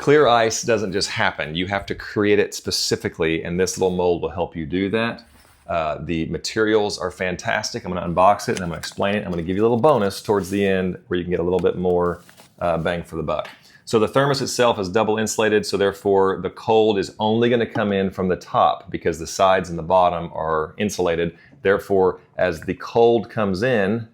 Clear ice doesn't just happen. You have to create it specifically, and this little mold will help you do that. The materials are fantastic. I'm going to unbox it and I'm going to explain it. I'm going to give you a little bonus towards the end where you can get a little bit more bang for the buck. So the thermos itself is double insulated, so therefore the cold is only going to come in from the top because the sides and the bottom are insulated. Therefore, as the cold comes in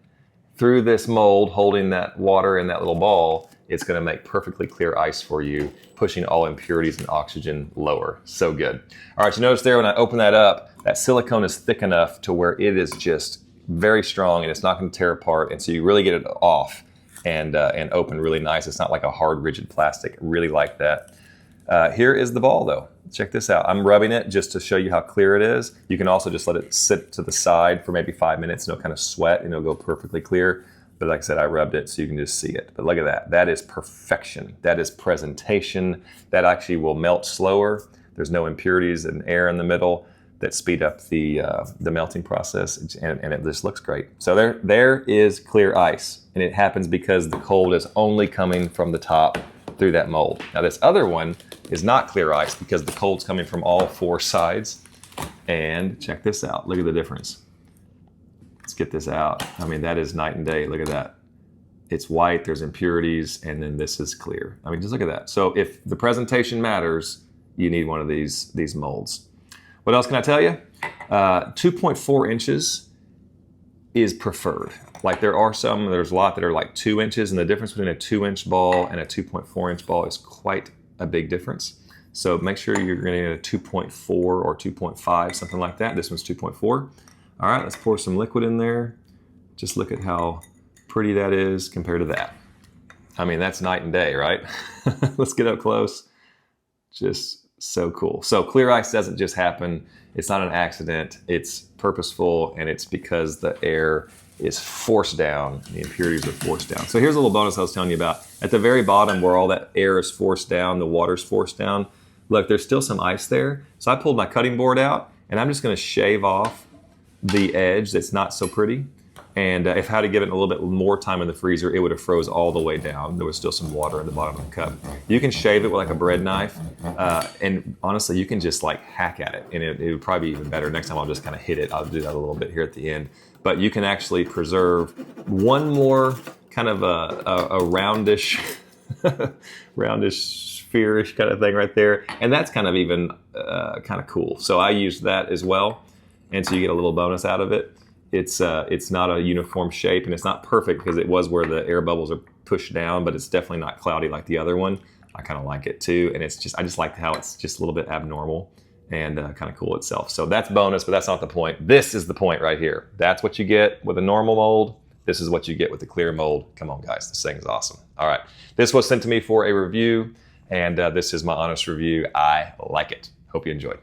through this mold holding that water in that little ball, it's going to make perfectly clear ice for you, pushing all impurities and oxygen lower. So good. All right, you notice there when I open that up, that silicone is thick enough to where it is just very strong and it's not going to tear apart, and so you really get it off and open really nice. It's not like a hard, rigid plastic. Really like that. Here is the ball though. Check this out. I'm rubbing it just to show you how clear it is. You can also just let it sit to the side for maybe 5 minutes and it'll kind of sweat and it'll go perfectly clear. But like I said, I rubbed it so you can just see it. But look at that. That is perfection. That is presentation. That actually will melt slower. There's no impurities and air in the middle that speed up the melting process, and it just looks great. So there is clear ice, and it happens because the cold is only coming from the top through that mold. Now this other one is not clear ice because the cold's coming from all four sides. And check this out. Look at the difference. Let's get this out. I mean, that is night and day. Look at that. It's white, there's impurities, and then this is clear. I mean, just look at that. So if the presentation matters, you need one of these molds. What else can I tell you? 2.4 inches is preferred. Like there's a lot that are like 2 inches, and the difference between a 2-inch ball and a 2.4-inch ball is quite a big difference. So make sure you're getting a 2.4 or 2.5, something like that. This one's 2.4. All right, let's pour some liquid in there. Just look at how pretty that is compared to that. I mean, that's night and day, right? Let's get up close. Just so cool. So clear ice doesn't just happen. It's not an accident. It's purposeful, and it's because the air is forced down. The impurities are forced down. So here's a little bonus I was telling you about. At the very bottom where all that air is forced down, the water's forced down, look, there's still some ice there. So I pulled my cutting board out, and I'm just going to shave off the edge that's not so pretty. And if I had to give it a little bit more time in the freezer, it would have froze all the way down. There was still some water at the bottom of the cup. You can shave it with like a bread knife, and honestly, you can just like hack at it, and it would probably be even better. Next time I'll just kind of hit it. I'll do that a little bit here at the end. But you can actually preserve one more kind of a roundish, spherish kind of thing right there, and that's kind of even kind of cool. So I used that as well, and so you get a little bonus out of it. It's not a uniform shape, and it's not perfect because it was where the air bubbles are pushed down, but it's definitely not cloudy like the other one. I kind of like it too, and I just like how it's just a little bit abnormal and kind of cool itself. So that's bonus, but that's not the point. This is the point right here. That's what you get with a normal mold. This is what you get with the clear mold. Come on, guys, this thing is awesome. All right, this was sent to me for a review, and this is my honest review. I like it. Hope you enjoyed.